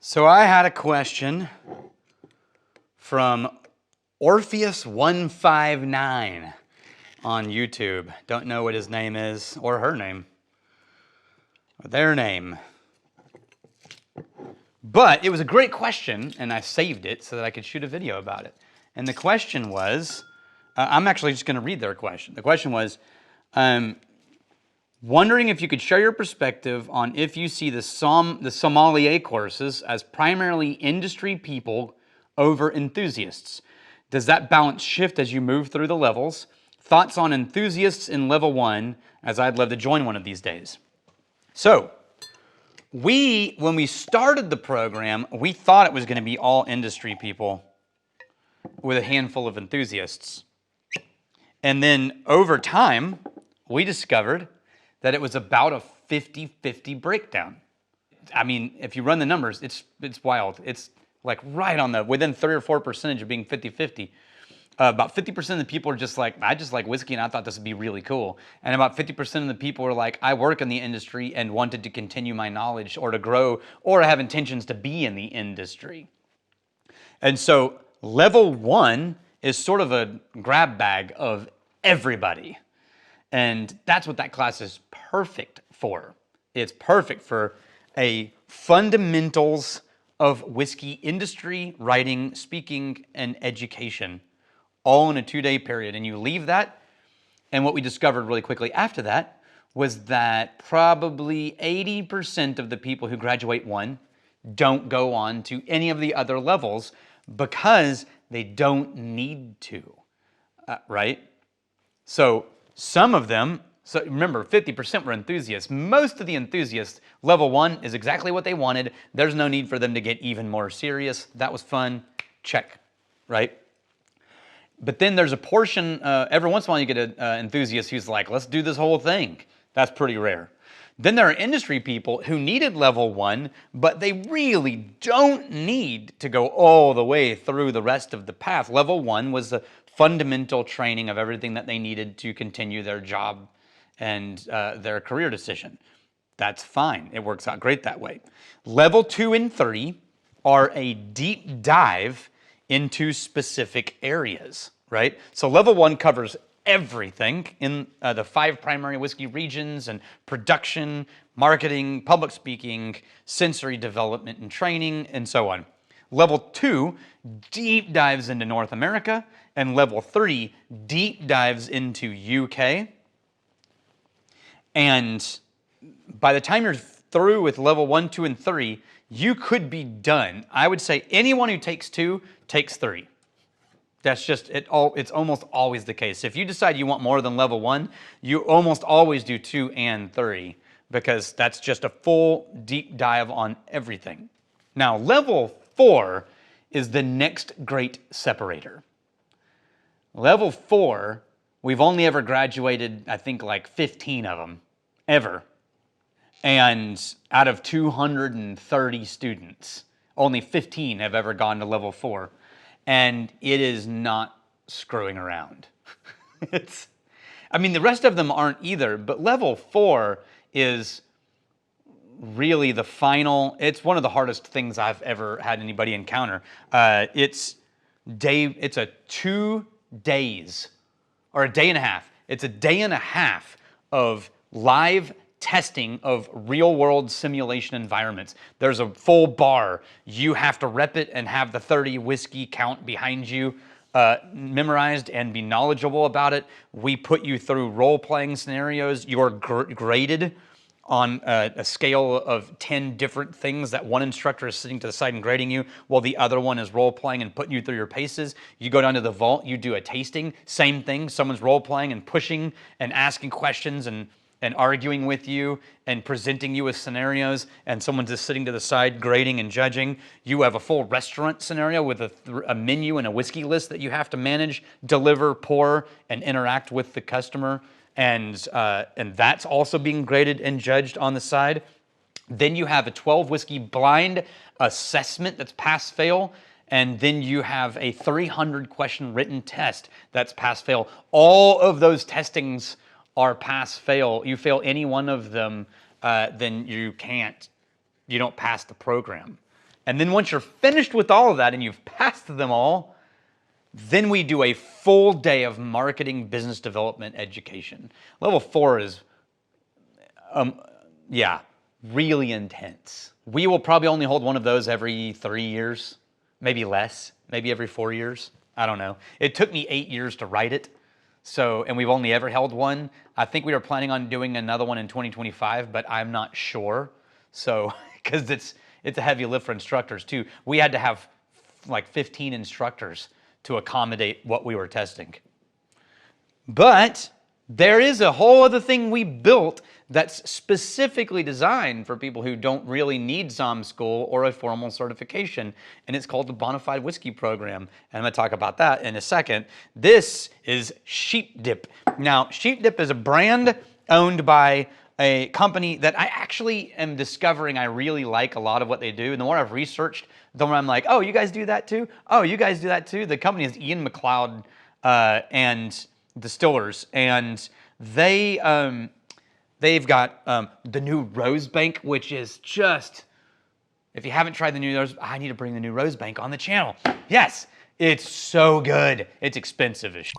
So I had a question from Orpheus159 on YouTube. Don't know what his name is, or her name, or their name. But it was a great question, and I saved it so that I could shoot a video about it. And the question was, I'm actually just going to read their question. The question was, wondering if you could share your perspective on if you see the sommelier courses as primarily industry people over enthusiasts. Does that balance shift as you move through the levels? Thoughts on enthusiasts in level 1, as I'd love to join one of these days. So, when we started the program, we thought it was going to be all industry people with a handful of enthusiasts. And then over time, we discovered that it was about a 50-50 breakdown. I mean, if you run the numbers, it's wild. It's like right on the, within 3 or 4% of being 50-50. About 50% of the people are just like, I just like whiskey and I thought this would be really cool. And about 50% of the people are like, I work in the industry and wanted to continue my knowledge or to grow or have intentions to be in the industry. And so level 1 is sort of a grab bag of everybody. And that's what that class is perfect for. It's perfect for a fundamentals of whiskey industry, writing, speaking, and education, all in a 2-day period. And you leave that, and what we discovered really quickly after that was that probably 80% of the people who graduate 1 don't go on to any of the other levels because they don't need to, right? So some of them, so remember 50% were enthusiasts. Most of the enthusiasts, level 1 is exactly what they wanted. There's no need for them to get even more serious. That was fun, check, right? But then there's a portion, every once in a while you get an enthusiast who's like, let's do this whole thing. That's pretty rare. Then there are industry people who needed level 1, but they really don't need to go all the way through the rest of the path. Level 1 was the fundamental training of everything that they needed to continue their job and their career decision. That's fine. It works out great that way. Level 2 and 3 are a deep dive into specific areas, right? So level 1 covers everything in the 5 primary whiskey regions and production, marketing, public speaking, sensory development and training, and so on. Level 2 deep dives into North America, and level 3 deep dives into UK. And by the time you're through with level 1, 2, and 3, you could be done. I would say anyone who takes 2 takes 3. That's just, it's almost always the case. If you decide you want more than level 1, you almost always do 2 and 3 because that's just a full deep dive on everything. Now, level 4 is the next great separator. Level 4, we've only ever graduated, I think, like 15 of them, ever. And out of 230 students, only 15 have ever gone to level 4. And it is not screwing around. I mean, the rest of them aren't either, but level 4 is really the final, it's one of the hardest things I've ever had anybody encounter. It's a 2 days, or a day and a half. It's a day and a half of live testing of real-world simulation environments. There's a full bar. You have to rep it and have the 30 whiskey count behind you memorized and be knowledgeable about it. We put you through role-playing scenarios. You're graded on a scale of 10 different things that one instructor is sitting to the side and grading you while the other one is role-playing and putting you through your paces. You go down to the vault, you do a tasting, same thing. Someone's role-playing and pushing and asking questions and arguing with you and presenting you with scenarios, and someone's just sitting to the side grading and judging. You have a full restaurant scenario with a menu and a whiskey list that you have to manage, deliver, pour, and interact with the customer. And that's also being graded and judged on the side. Then you have a 12 whiskey blind assessment that's pass-fail. And then you have a 300 question written test that's pass-fail. All of those testings are pass-fail. You fail any one of them, then you don't pass the program. And then once you're finished with all of that and you've passed them all, then we do a full day of marketing, business development, education. Level 4 is, yeah, really intense. We will probably only hold one of those every 3 years, maybe less, maybe every 4 years. I don't know. It took me 8 years to write it. So, and we've only ever held one. I think we were planning on doing another one in 2025, but I'm not sure. So, because it's a heavy lift for instructors too. We had to have like 15 instructors to accommodate what we were testing. But there is a whole other thing we built that's specifically designed for people who don't really need SOM school or a formal certification, and it's called the Bonafide Whiskey Program. And I'm going to talk about that in a second. This is Sheep Dip. Now, Sheep Dip is a brand owned by a company that I actually am discovering I really like a lot of what they do. And the more I've researched, the more I'm like, oh, you guys do that too? Oh, you guys do that too? The company is Ian McLeod and Distillers, and they've got the new Rosebank, which is just, if you haven't tried the new Rose, I need to bring the new Rosebank on the channel. Yes, it's so good. It's expensive-ish,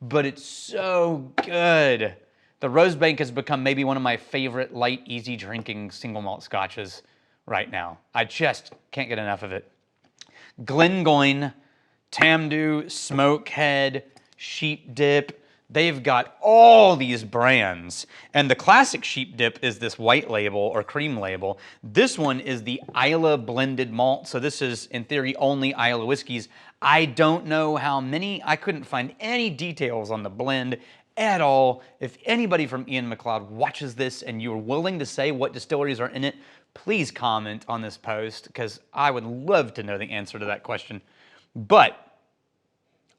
but it's so good. The Rosebank has become maybe one of my favorite light, easy drinking single malt scotches right now. I just can't get enough of it. Glengoyne, Tamdhu, Smokehead, Sheep Dip. They've got all these brands. And the classic Sheep Dip is this white label or cream label. This one is the Islay blended malt. So this is, in theory, only Islay whiskeys. I don't know how many. I couldn't find any details on the blend at all. If anybody from Ian McLeod watches this and you're willing to say what distilleries are in it, please comment on this post, because I would love to know the answer to that question. But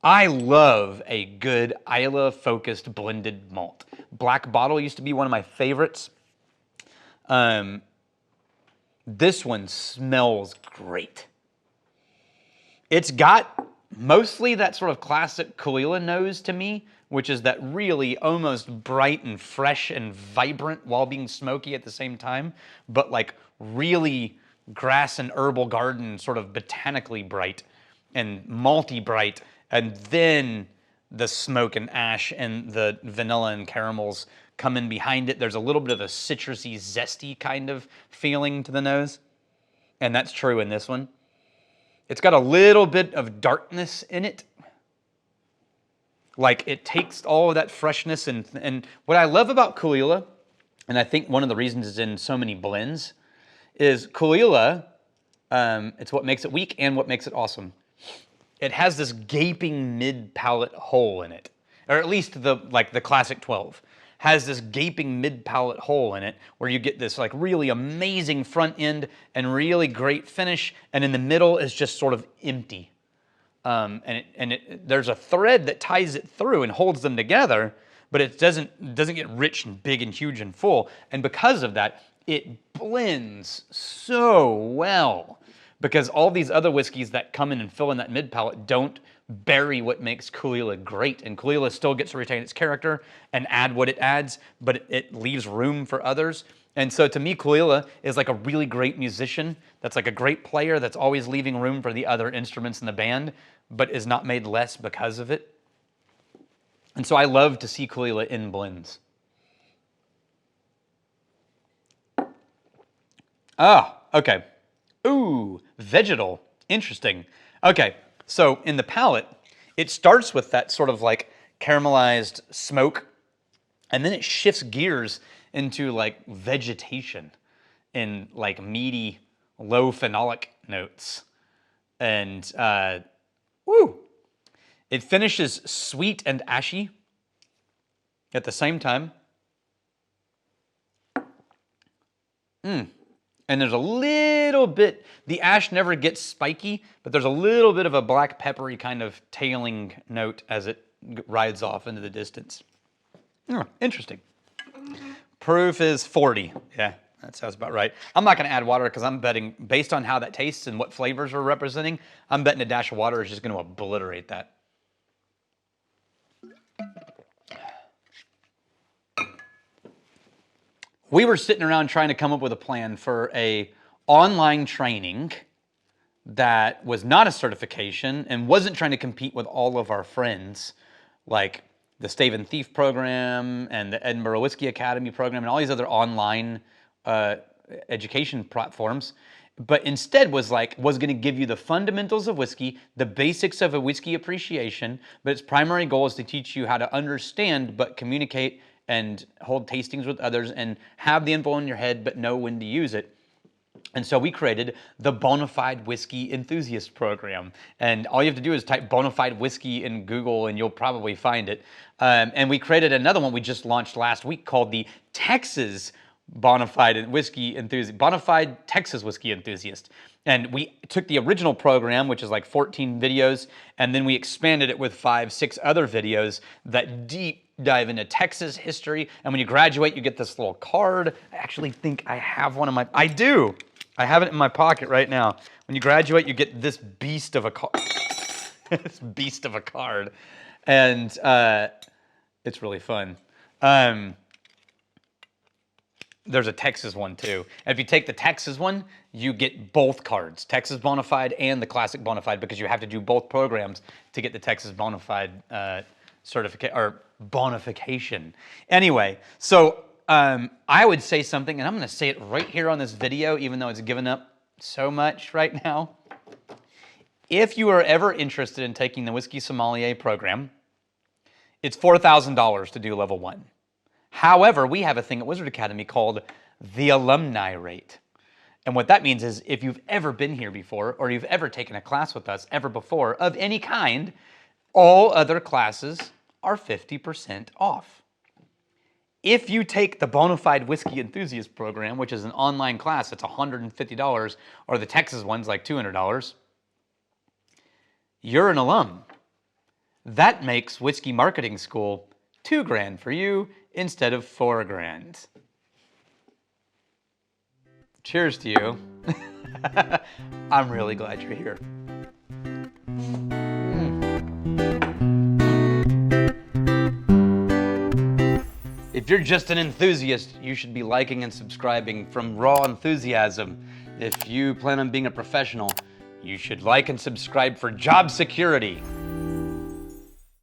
I love a good Islay-focused blended malt. Black Bottle used to be one of my favorites. This one smells great. It's got mostly that sort of classic Caol Ila nose to me, which is that really almost bright and fresh and vibrant while being smoky at the same time, but like really grass and herbal garden, sort of botanically bright and malty bright. And then the smoke and ash and the vanilla and caramels come in behind it. There's a little bit of a citrusy, zesty kind of feeling to the nose. And that's true in this one. It's got a little bit of darkness in it. Like, it takes all of that freshness. And what I love about Caol Ila, and I think one of the reasons it's in so many blends, is Caol Ila, it's what makes it weak and what makes it awesome. It has this gaping mid-palate hole in it, or at least the classic 12 has this gaping mid-palate hole in it where you get this like really amazing front end and really great finish, and in the middle is just sort of empty. There's a thread that ties it through and holds them together, but it doesn't get rich and big and huge and full. And because of that, it blends so well. Because all these other whiskeys that come in and fill in that mid palate don't bury what makes Caol Ila great. And Caol Ila still gets to retain its character and add what it adds, but it leaves room for others. And so to me, Caol Ila is like a really great musician that's like a great player that's always leaving room for the other instruments in the band, but is not made less because of it. And so I love to see Caol Ila in blends. Ah, okay. Ooh, vegetal. Interesting. Okay, so in the palate, it starts with that sort of like caramelized smoke, and then it shifts gears into like vegetation and like meaty, low phenolic notes. And it finishes sweet and ashy at the same time. And there's a little bit, the ash never gets spiky, but there's a little bit of a black peppery kind of tailing note as it rides off into the distance. Oh, interesting. Proof is 40. Yeah, that sounds about right. I'm not going to add water because I'm betting, based on how that tastes and what flavors we're representing, I'm betting a dash of water is just going to obliterate that. We were sitting around trying to come up with a plan for a online training that was not a certification and wasn't trying to compete with all of our friends, like the Stave and Thief program and the Edinburgh Whiskey Academy program and all these other online education platforms, but instead was going to give you the fundamentals of whiskey, the basics of a whiskey appreciation, but its primary goal is to teach you how to understand but communicate and hold tastings with others and have the info in your head but know when to use it. And so we created the Bonafide Whiskey Enthusiast Program. And all you have to do is type Bonafide Whiskey in Google and you'll probably find it. And we created another one we just launched last week called the Texas Bonafide Whiskey Enthusiast, Bonafide Texas Whiskey Enthusiast. And we took the original program, which is like 14 videos, and then we expanded it with 5, 6 other videos that deep dive into Texas history. And when you graduate, you get this little card. I actually think I have one in my, I do. I have it in my pocket right now. When you graduate, you get this beast of a card. This beast of a card. And it's really fun. There's a Texas one too. And if you take the Texas one, you get both cards, Texas Bonafide and the Classic Bonafide, because you have to do both programs to get the Texas Bonafide certificate or bonification. Anyway, so I would say something, and I'm going to say it right here on this video, even though it's given up so much right now. If you are ever interested in taking the Whiskey Sommelier program, it's $4,000 to do level 1. However, we have a thing at Wizard Academy called the alumni rate. And what that means is if you've ever been here before or you've ever taken a class with us ever before of any kind, all other classes are 50% off. If you take the Bonafide Whiskey Enthusiast program, which is an online class, it's $150, or the Texas one's like $200, you're an alum. That makes Whiskey Marketing School $2,000 for you instead of $4,000. Cheers to you. I'm really glad you're here. If you're just an enthusiast, you should be liking and subscribing from raw enthusiasm. If you plan on being a professional, you should like and subscribe for job security.